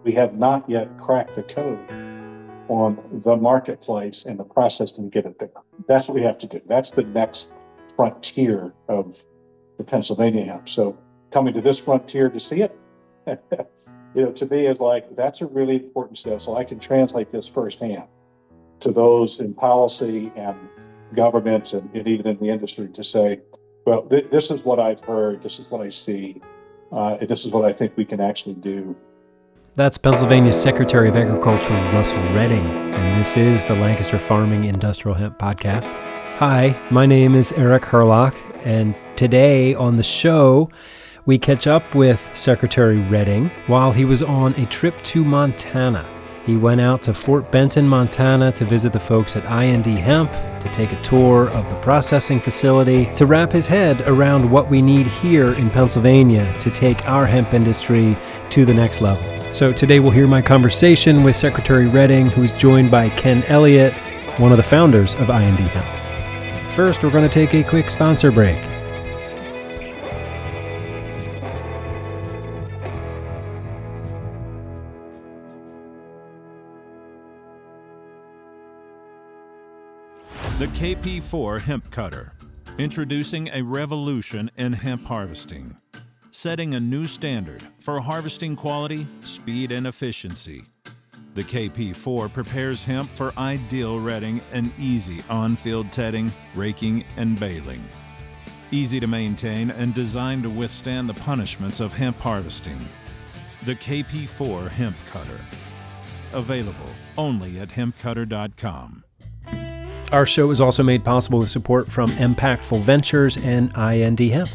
we have not yet cracked the code on the marketplace and the process to get it there. That's what we have to do. That's the next frontier of the Pennsylvania hemp. So coming to this frontier to see it, to me is like, that's a really important step. So I can translate this firsthand to those in policy and governments and even in the industry to say, well, this is what I've heard, this is what I see, this is what I think we can actually do. That's Pennsylvania's Secretary of Agriculture, Russell Redding, and this is the Lancaster Farming Industrial Hemp Podcast. Hi, my name is Eric Herlock, and today on the show, we catch up with Secretary Redding while he was on a trip to Montana. He went out to Fort Benton, Montana to visit the folks at IND Hemp, to take a tour of the processing facility, to wrap his head around what we need here in Pennsylvania to take our hemp industry to the next level. So today we'll hear my conversation with Secretary Redding, who's joined by Ken Elliott, one of the founders of IND Hemp. First, we're going to take a quick sponsor break. The KP4 Hemp Cutter, introducing a revolution in hemp harvesting, setting a new standard for harvesting quality, speed, and efficiency. The KP4 prepares hemp for ideal retting and easy on-field tedding, raking, and baling. Easy to maintain and designed to withstand the punishments of hemp harvesting. The KP4 Hemp Cutter, available only at hempcutter.com. Our show is also made possible with support from Impactful Ventures and IND Hemp.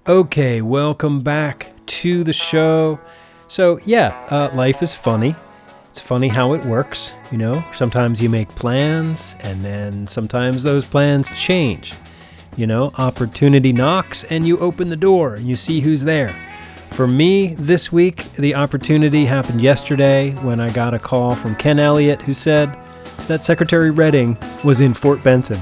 Okay, welcome back to the show. So life is funny. It's funny how it works, Sometimes you make plans, and then sometimes those plans change. Opportunity knocks, and you open the door, and you see who's there. For me, this week, the opportunity happened yesterday when I got a call from Ken Elliott, who said that Secretary Redding was in Fort Benton.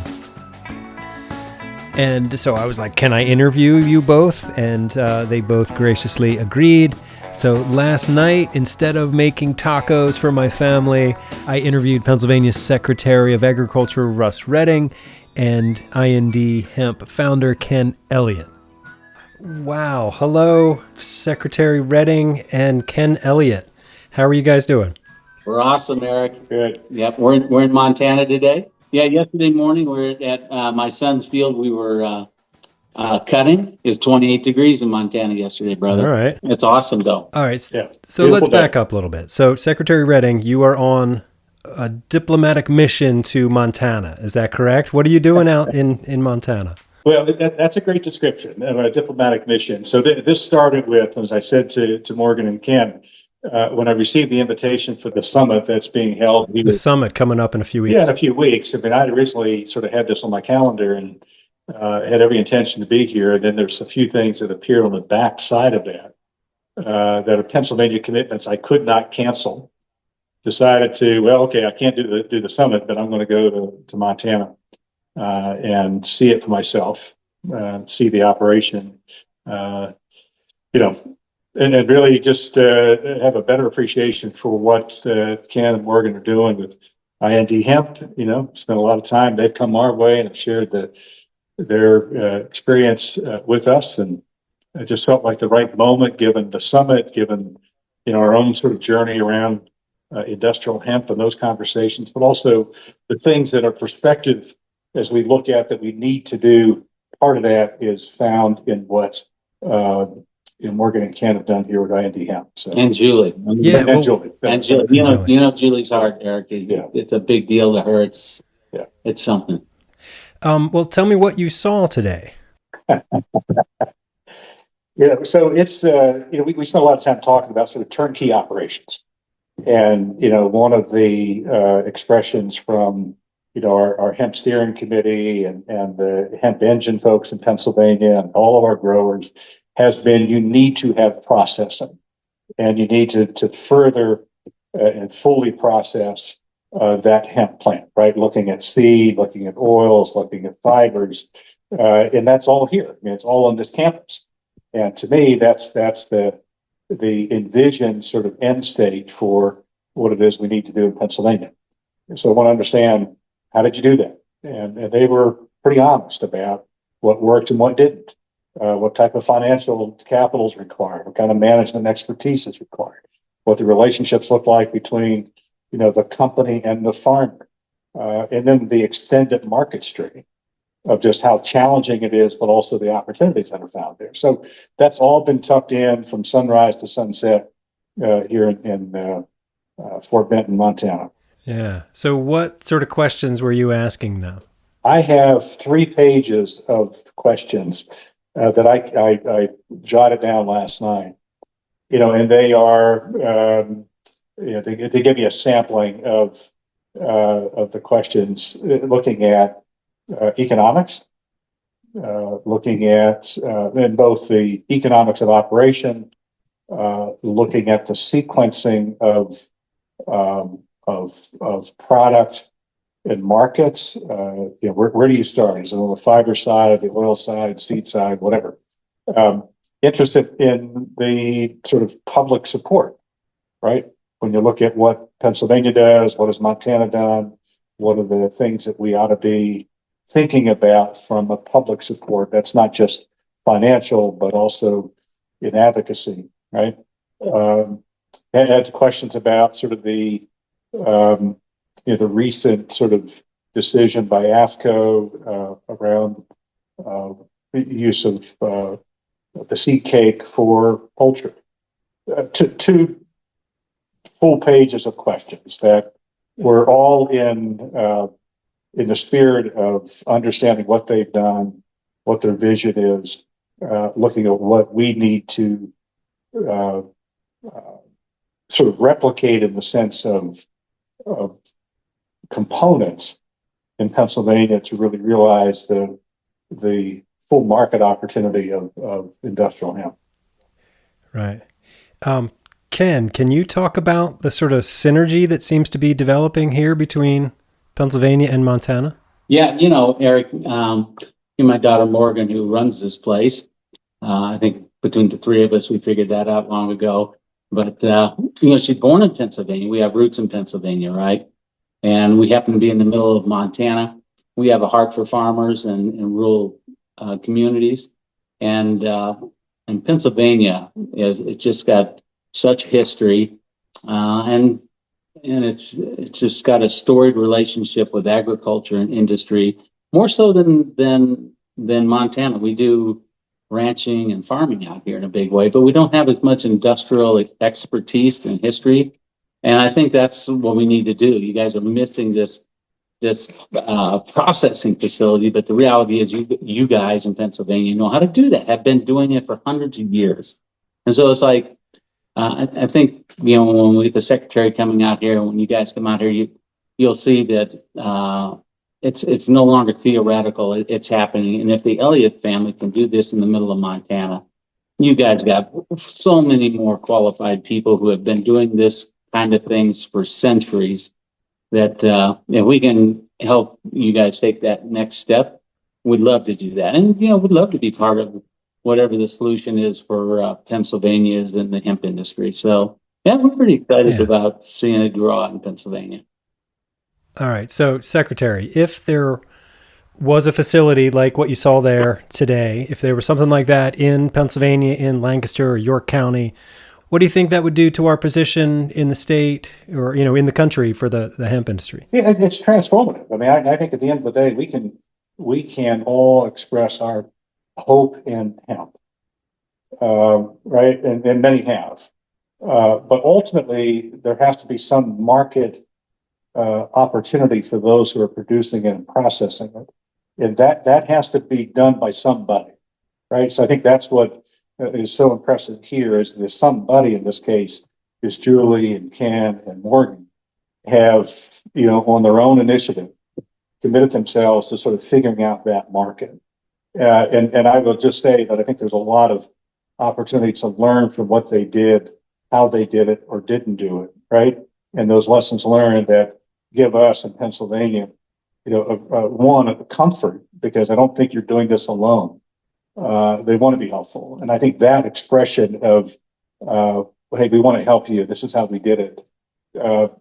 And so I was like, can I interview you both? And they both graciously agreed. So last night, instead of making tacos for my family, I interviewed Pennsylvania's Secretary of Agriculture, Russ Redding, and IND Hemp founder, Ken Elliott. Wow. Hello, Secretary Redding and Ken Elliott. How are you guys doing? We're awesome, Eric. Good. Yep, we're in Montana today. Yeah, yesterday morning we were at my son's field. We were cutting. It was 28 degrees in Montana yesterday, brother. All right. It's awesome, though. All right. Yeah. So let's back up a little bit. So Secretary Redding, you are on a diplomatic mission to Montana. Is that correct? What are you doing out in Montana? Well, that's a great description of a diplomatic mission. So this started with, as I said to Morgan and Ken, when I received the invitation for the summit that's being held. The summit coming up in a few weeks. Yeah, in a few weeks. I mean, I originally sort of had this on my calendar and had every intention to be here. And then there's a few things that appeared on the back side of that that are Pennsylvania commitments I could not cancel. Decided I can't do the summit, but I'm going to go to Montana. And see it for myself, see the operation, and really just have a better appreciation for what Ken and Morgan are doing with IND Hemp. Spent a lot of time. They've come our way and have shared their experience with us, and it just felt like the right moment, given the summit, given our own sort of journey around industrial hemp and those conversations, but also the things that are prospective. As we look at that we need to do, part of that is found in what Morgan and Ken have done here with IND Hemp. So. And Julie. Julie. And Julie. Julie's heart, Eric. It's a big deal to her. It's something. Well, tell me what you saw today. So it's, we spent a lot of time talking about sort of turnkey operations. And, one of the expressions from our hemp steering committee and the hemp engine folks in Pennsylvania and all of our growers has been, you need to have processing, and you need to further and fully process that hemp plant, right? Looking at seed, looking at oils, looking at fibers, and that's all here. I mean, it's all on this campus. And to me, that's the envisioned sort of end state for what it is we need to do in Pennsylvania. And so I want to understand, how did you do that? And they were pretty honest about what worked and what didn't, what type of financial capital is required, what kind of management expertise is required, what the relationships look like between, the company and the farmer, and then the extended market stream of just how challenging it is, but also the opportunities that are found there. So that's all been tucked in from sunrise to sunset here in Fort Benton, Montana. Yeah. So what sort of questions were you asking them? I have 3 pages of questions that I jotted down last night, and they are, they give me a sampling of the questions, looking at economics, looking at in both the economics of operation, looking at the sequencing of product and markets. Where do you start? Is it on the fiber side, the oil side, seed side, whatever? Interested in the sort of public support, right? When you look at what Pennsylvania does, what has Montana done, what are the things that we ought to be thinking about from a public support that's not just financial, but also in advocacy, right? I had questions about sort of the recent sort of decision by AFCO around the use of the seed cake for poultry. 2 full pages of questions that were all in the spirit of understanding what they've done, what their vision is, looking at what we need to sort of replicate in the sense of components in Pennsylvania to really realize the full market opportunity of industrial hemp. Right. Ken, can you talk about the sort of synergy that seems to be developing here between Pennsylvania and Montana? Yeah, Eric, my daughter Morgan, who runs this place, I think between the 3 of us, we figured that out long ago. But, she's born in Pennsylvania. We have roots in Pennsylvania, right? And we happen to be in the middle of Montana. We have a heart for farmers and rural communities. And Pennsylvania it's just got such history, and it's just got a storied relationship with agriculture and industry, more so than Montana. We do ranching and farming out here in a big way, but we don't have as much industrial expertise and history. And I think that's what we need to do. You guys are missing this processing facility, but the reality is you guys in Pennsylvania know how to do that, have been doing it for hundreds of years. And so it's like, I think, when we get the secretary coming out here, when you guys come out here, you'll see that it's no longer theoretical. It's happening. And if the Elliott family can do this in the middle of Montana, you guys got so many more qualified people who have been doing this kind of things for centuries that if we can help you guys take that next step, we'd love to do that. And, we'd love to be part of whatever the solution is for Pennsylvania's in the hemp industry. So, yeah, we're pretty excited about seeing it grow out in Pennsylvania. All right. So, Secretary, if there was a facility like what you saw there today, if there was something like that in Pennsylvania, in Lancaster or York County, what do you think that would do to our position in the state or, in the country for the hemp industry? Yeah, it's transformative. I mean, I think at the end of the day, we can all express our hope in hemp, right? And many have. But ultimately, there has to be some market opportunity for those who are producing it and processing it. And that has to be done by somebody, right? So I think that's what is so impressive here is that somebody, in this case, is Julie and Ken and Morgan, have, on their own initiative, committed themselves to sort of figuring out that market. And I will just say that I think there's a lot of opportunity to learn from what they did, how they did it or didn't do it, right? And those lessons learned that give us in Pennsylvania, a comfort, because I don't think you're doing this alone. They want to be helpful. And I think that expression of, hey, we want to help you, this is how we did it,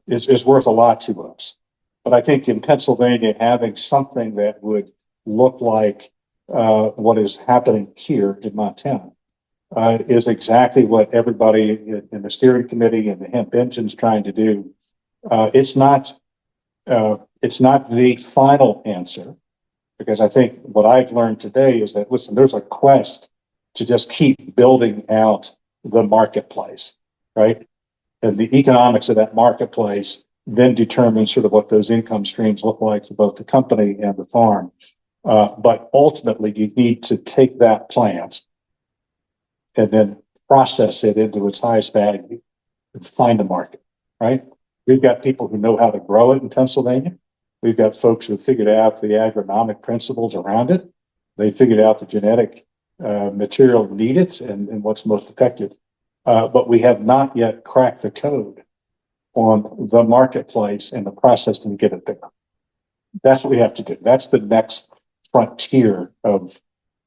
is worth a lot to us. But I think in Pennsylvania, having something that would look like what is happening here in Montana is exactly what everybody in the steering committee and the hemp engine's trying to do. It's not the final answer, because I think what I've learned today is that, listen, there's a quest to just keep building out the marketplace, right? And the economics of that marketplace then determines sort of what those income streams look like for both the company and the farm. But ultimately, you need to take that plant and then process it into its highest value and find a market, right? We've got people who know how to grow it in Pennsylvania. We've got folks who have figured out the agronomic principles around it. They figured out the genetic material needed and what's most effective. But we have not yet cracked the code on the marketplace and the process to get it there. That's what we have to do. That's the next frontier of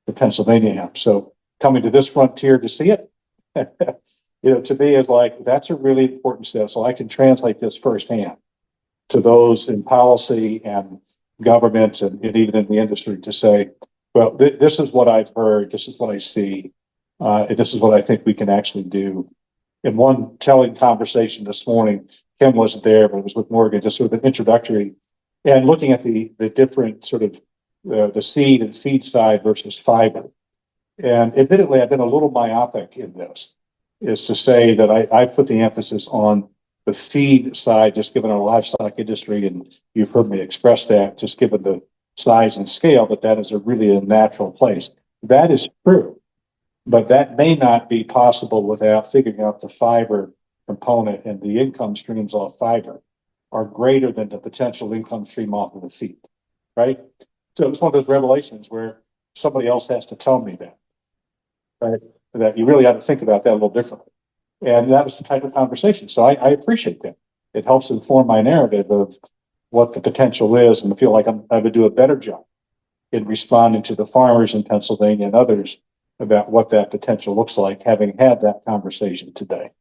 the Pennsylvania hemp. So coming to this frontier to see it, to me is like, that's a really important step. So I can translate this firsthand to those in policy and government and even in the industry to say, well, this is what I've heard, this is what I see, and this is what I think we can actually do. In one telling conversation this morning, Ken wasn't there, but it was with Morgan, just sort of an introductory, and looking at the different sort of the seed and feed side versus fiber. And admittedly, I've been a little myopic in this, is to say that I put the emphasis on the feed side, just given our livestock industry, and you've heard me express that, just given the size and scale, that is really a natural place. That is true, but that may not be possible without figuring out the fiber component, and the income streams off fiber are greater than the potential income stream off of the feed, right? So it's one of those revelations where somebody else has to tell me that, right? That you really ought to think about that a little differently. And that was the type of conversation. So I appreciate that. It helps inform my narrative of what the potential is, and I feel like I would do a better job in responding to the farmers in Pennsylvania and others about what that potential looks like, having had that conversation today.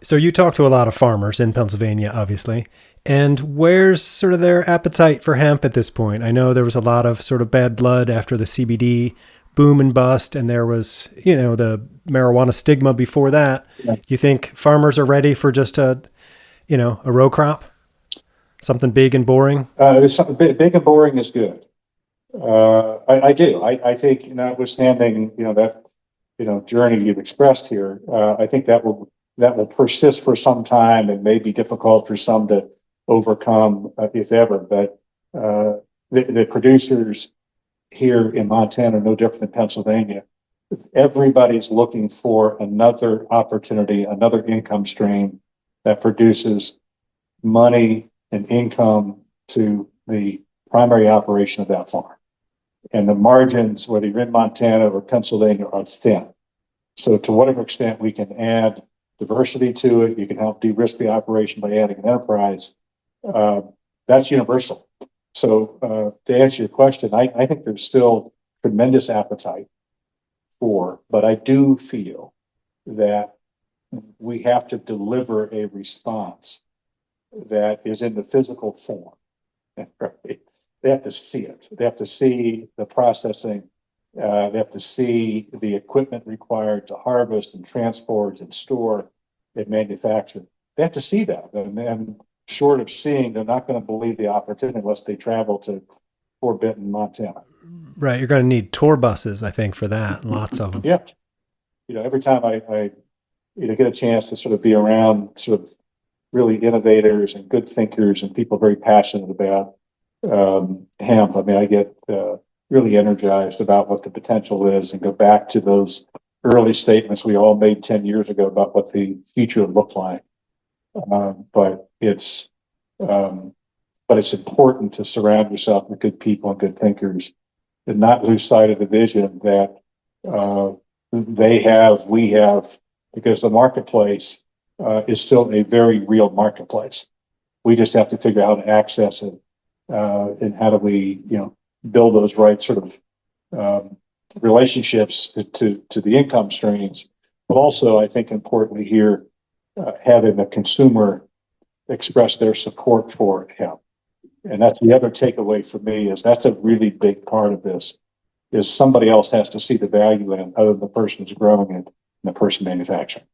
So you talk to a lot of farmers in Pennsylvania, obviously, and where's sort of their appetite for hemp at this point? I know there was a lot of sort of bad blood after the CBD boom and bust, and there was, the marijuana stigma before that. Yeah. Do you think farmers are ready for just a row crop? Something big and boring? Big and boring is good. I do. I think, notwithstanding, that, journey you've expressed here, I think that will persist for some time and may be difficult for some to overcome, if ever. But the producers here in Montana are no different than Pennsylvania. Everybody's looking for another opportunity, another income stream that produces money and income to the primary operation of that farm. And the margins, whether you're in Montana or Pennsylvania, are thin. So to whatever extent we can add diversity to it, you can help de-risk the operation by adding an enterprise. That's universal. So to answer your question, I think there's still tremendous appetite for, but I do feel that we have to deliver a response that is in the physical form. Right? They have to see it. They have to see the processing. They have to see the equipment required to harvest and transport and store and manufacture. They have to see that. And short of seeing, they're not going to believe the opportunity unless they travel to Fort Benton, Montana. Right. You're going to need tour buses, I think, for that. Lots of them. Yeah. Every time I get a chance to sort of be around sort of really innovators and good thinkers and people very passionate about hemp, I get really energized about what the potential is, and go back to those early statements we all made 10 years ago about what the future would look like. But it's important to surround yourself with good people and good thinkers, and not lose sight of the vision that we have, because the marketplace is still a very real marketplace. We just have to figure out how to access it, and how do we, build those right sort of relationships to the income streams. But also, I think importantly here, having the consumer express their support for hemp. And that's the other takeaway for me, is that's a really big part of this, is somebody else has to see the value in it other than the person who's growing it and the person manufacturing.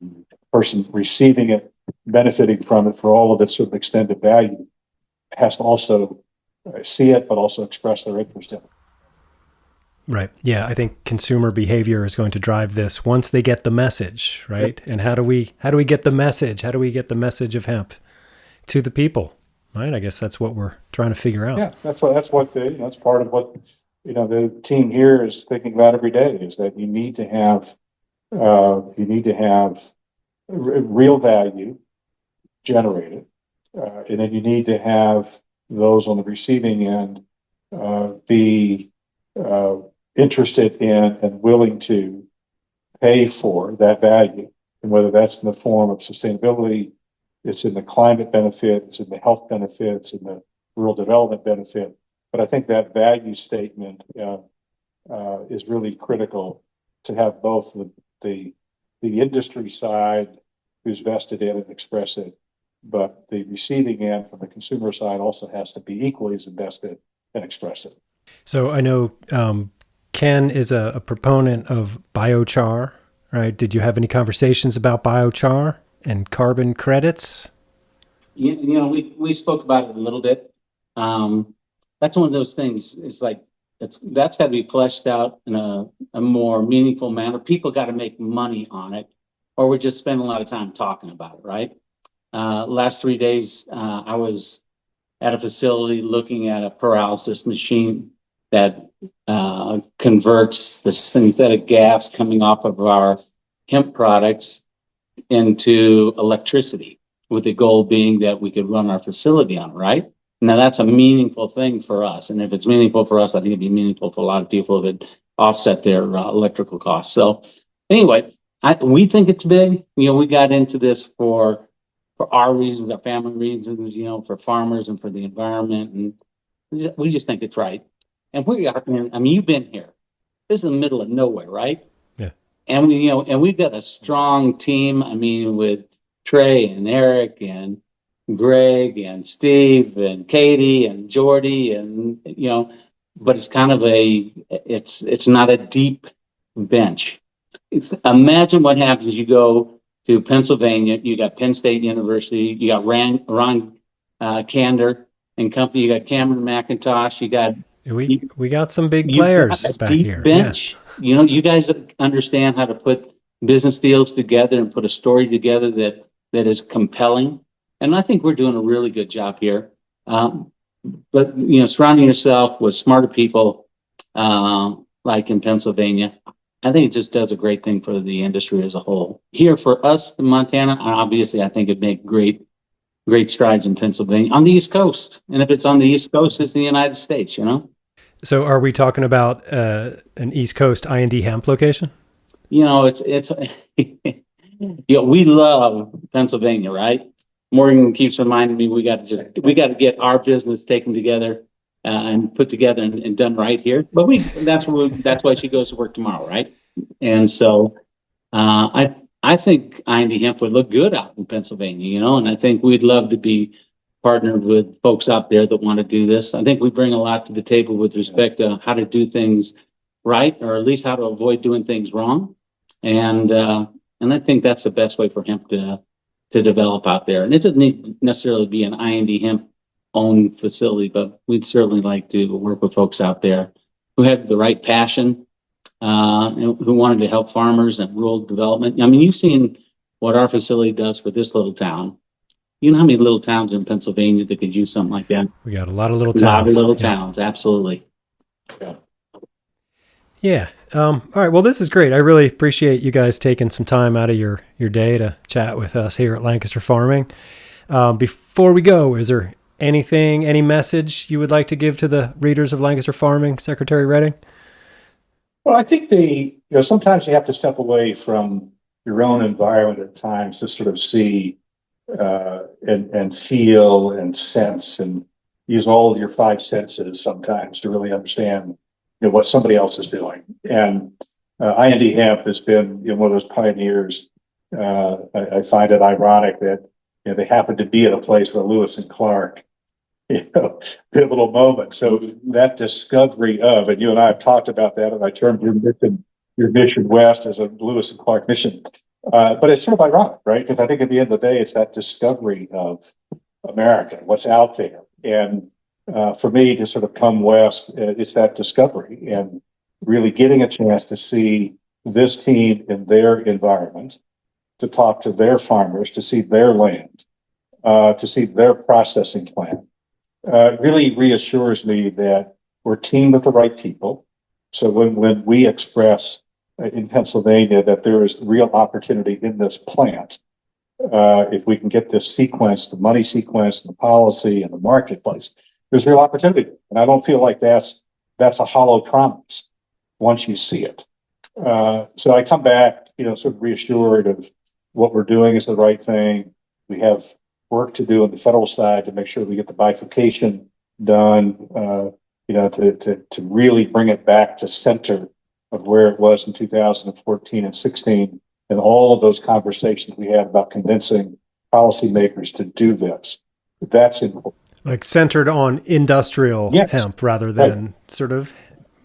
The person receiving it, benefiting from it for all of its sort of extended value, has to also see it, but also express their interest in it. Right. Yeah. I think consumer behavior is going to drive this once they get the message, right? Yep. And how do we get the message? How do we get the message of hemp to the people? Right. I guess that's what we're trying to figure out. Yeah. That's part of what, the team here is thinking about every day, is that you need to have real value generated. And then you need to have those on the receiving end be interested in and willing to pay for that value. And whether that's in the form of sustainability, it's in the climate benefit, it's in the health benefits, in the rural development benefit. But I think that value statement is really critical, to have both the industry side who's vested in it and express it, but the receiving end from the consumer side also has to be equally as invested and express it. So I know Ken is a proponent of biochar, right? Did you have any conversations about biochar and carbon credits? We spoke about it a little bit. That's one of those things. It's like that's got to be fleshed out in a more meaningful manner. People got to make money on it, or we're just spending a lot of time talking about it, right? Last 3 days, I was at a facility looking at a pyrolysis machine that converts the synthetic gas coming off of our hemp products into electricity, with the goal being that we could run our facility on it, right? Now, that's a meaningful thing for us. And if it's meaningful for us, I think it'd be meaningful for a lot of people that offset their electrical costs. So anyway, we think it's big. We got into this for our reasons, our family reasons, for farmers and for the environment. And we just think it's right. And you've been here. This is in the middle of nowhere, right? Yeah. And we've got a strong team. with Trey and Eric and Greg and Steve and Katie and Jordy, and but it's kind of it's not a deep bench. Imagine what happens. You go to Pennsylvania, you got Penn State University, you got Ron Kander and company, you got Cameron McIntosh, you got we got some big players back here. Bench. Yeah. You guys understand how to put business deals together and put a story together that is compelling. And I think we're doing a really good job here. But surrounding yourself with smarter people, like in Pennsylvania, I think it just does a great thing for the industry as a whole. Here for us in Montana, obviously, I think it'd make great strides in Pennsylvania on the East Coast. And if it's on the East Coast, it's the United States, So are we talking about an East Coast IND hemp location? It's we love Pennsylvania, right? Morgan keeps reminding me we got to get our business taken together and put together and done right here. But that's why she goes to work tomorrow, right? And so I think IND hemp would look good out in Pennsylvania, and I think we'd love to be partnered with folks out there that want to do this. I think we bring a lot to the table with respect to how to do things right, or at least how to avoid doing things wrong. And I think that's the best way for hemp to develop out there. And it doesn't need necessarily be an IND hemp owned facility, but we'd certainly like to work with folks out there who have the right passion, and who wanted to help farmers and rural development. You've seen what our facility does for this little town. You know how many little towns in Pennsylvania that could use something like that? We got a lot of little towns. Towns, absolutely. Yeah. All right. Well, this is great. I really appreciate you guys taking some time out of your day to chat with us here at Lancaster Farming. Before we go, is there any message you would like to give to the readers of Lancaster Farming, Secretary Redding? Well, I think sometimes you have to step away from your own environment at times to sort of see and feel and sense and use all of your five senses sometimes to really understand what somebody else is doing. And IND Hemp has been one of those pioneers. I find it ironic that they happen to be at a place where Lewis and Clark, pivotal moment. So that discovery of, and you and I have talked about that, and I termed your mission west as a Lewis and Clark mission. But it's sort of ironic, right? Because I think at the end of the day, it's that discovery of America, what's out there. And for me to sort of come west, it's that discovery and really getting a chance to see this team in their environment, to talk to their farmers, to see their land, to see their processing plant. Really reassures me that we're teamed with the right people. So when we express in Pennsylvania that there is real opportunity in this plant, if we can get this sequence, the money sequence, the policy, and the marketplace, there's real opportunity. And I don't feel like that's a hollow promise once you see it. So I come back, sort of reassured of what we're doing is the right thing. We have work to do on the federal side to make sure we get the bifurcation done, to really bring it back to center of where it was in 2014 and 16, and all of those conversations we had about convincing policymakers to do this. That's important. Like centered on industrial hemp rather than sort of,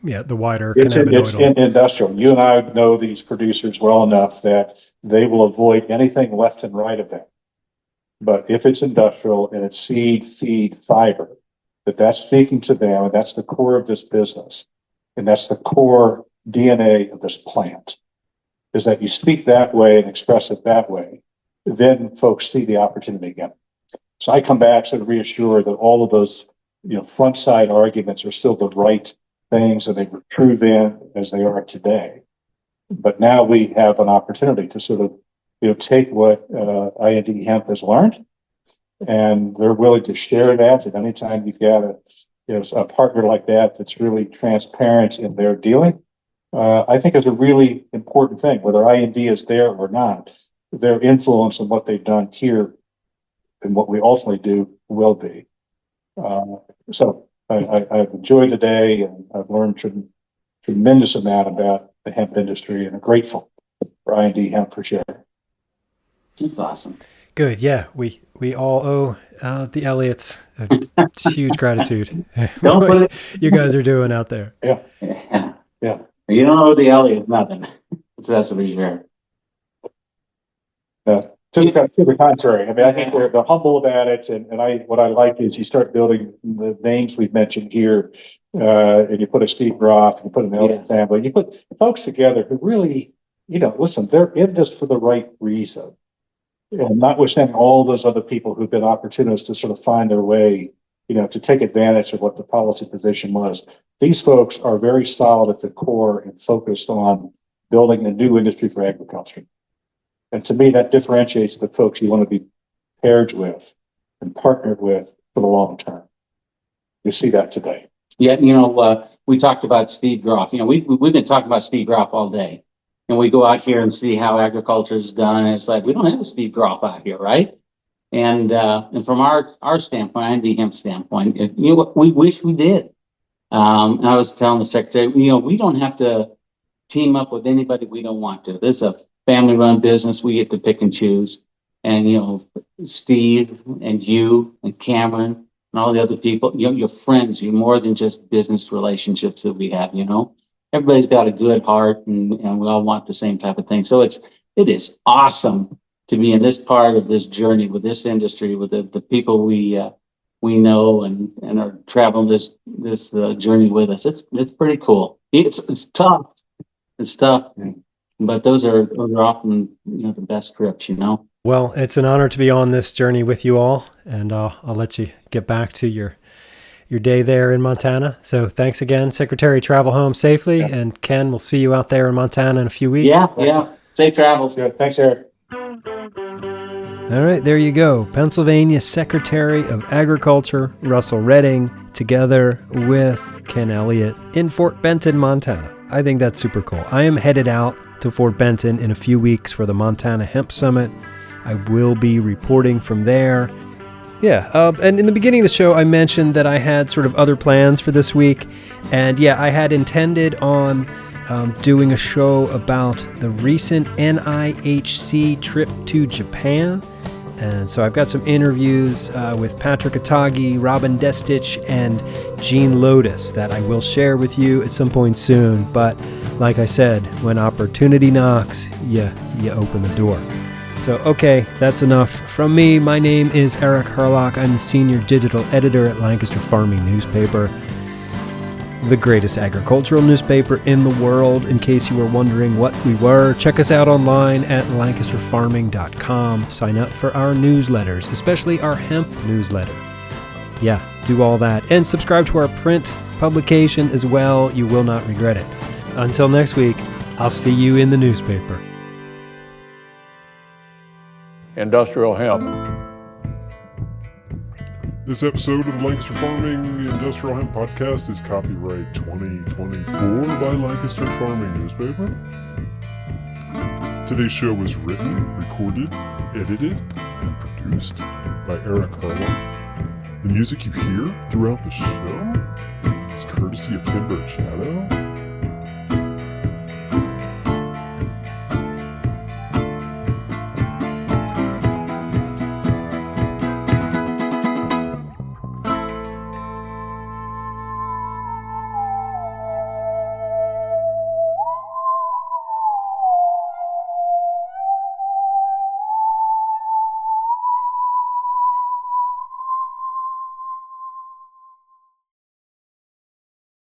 the wider cannabinoidal. It's industrial. You and I know these producers well enough that they will avoid anything left and right of them. But if it's industrial and it's seed, feed, fiber, that's speaking to them, and that's the core of this business, and that's the core DNA of this plant, is that you speak that way and express it that way, then folks see the opportunity again. So I come back sort of reassured that all of those, front side arguments are still the right things, and they were true then as they are today. But now we have an opportunity to sort of, take what IND Hemp has learned, and they're willing to share that. And anytime you've got a partner like that that's really transparent in their dealing, I think is a really important thing. Whether IND is there or not, their influence on what they've done here and what we ultimately do will be. So I've enjoyed the day, and I've learned tremendous amount about the hemp industry, and I'm grateful for IND Hemp for sharing. That's awesome. Good. Yeah, we all owe the Elliots a huge gratitude. What you guys are doing out there. Yeah. You don't owe the Elliott nothing. That's to be fair. To the contrary, I mean, I think they're humble about it, and what I like is you start building the names we've mentioned here, and you put a Steve Groff, and you put an Elliott family, and you put folks together who really, listen, they're in this for the right reason, and notwithstanding all those other people who've been opportunists to sort of find their way, to take advantage of what the policy position was. These folks are very solid at the core and focused on building a new industry for agriculture. And to me, that differentiates the folks you want to be paired with and partnered with for the long term. You see that today. Yeah, we talked about Steve Groff. We've been talking about Steve Groff all day. And we go out here and see how agriculture is done. And it's like, we don't have a Steve Groff out here, right? And from our standpoint, IND Hemp standpoint, we wish we did. And I was telling the secretary, we don't have to team up with anybody we don't want to. This is a family-run business. We get to pick and choose. And, Steve and you and Cameron and all the other people, your friends, you're more than just business relationships that we have, Everybody's got a good heart, and we all want the same type of thing. So it is awesome to be in this part of this journey with this industry, with the people we know and are traveling this journey with us. It's pretty cool. It's tough. It's tough. But those are often, the best trips, Well, it's an honor to be on this journey with you all, and I'll let you get back to your day there in Montana. So thanks again, Secretary. Travel home safely, and Ken, we'll see you out there in Montana in a few weeks. Yeah. Safe travels. Good. Thanks, Eric. All right, there you go. Pennsylvania Secretary of Agriculture, Russell Redding, together with Ken Elliott in Fort Benton, Montana. I think that's super cool. I am headed out to Fort Benton in a few weeks for the Montana Hemp Summit. I will be reporting from there. Yeah, and in the beginning of the show, I mentioned that I had sort of other plans for this week. And yeah, I had intended on doing a show about the recent NIHC trip to Japan. And so I've got some interviews with Patrick Atagi, Robin Destich, and Gene Lotus that I will share with you at some point soon. But like I said, when opportunity knocks, you open the door. So, okay, that's enough from me. My name is Eric Harlock. I'm the senior digital editor at Lancaster Farming newspaper, the greatest agricultural newspaper in the world, in case you were wondering what we were. Check us out online at lancasterfarming.com. Sign up for our newsletters, especially our hemp newsletter. Yeah, do all that. And subscribe to our print publication as well. You will not regret it. Until next week, I'll see you in the newspaper. Industrial hemp. This episode of the Lancaster Farming Industrial Hemp Podcast is copyright 2024 by Lancaster Farming newspaper. Today's show was written, recorded, edited, and produced by Eric Harlock. The music you hear throughout the show is courtesy of Timber Shadow.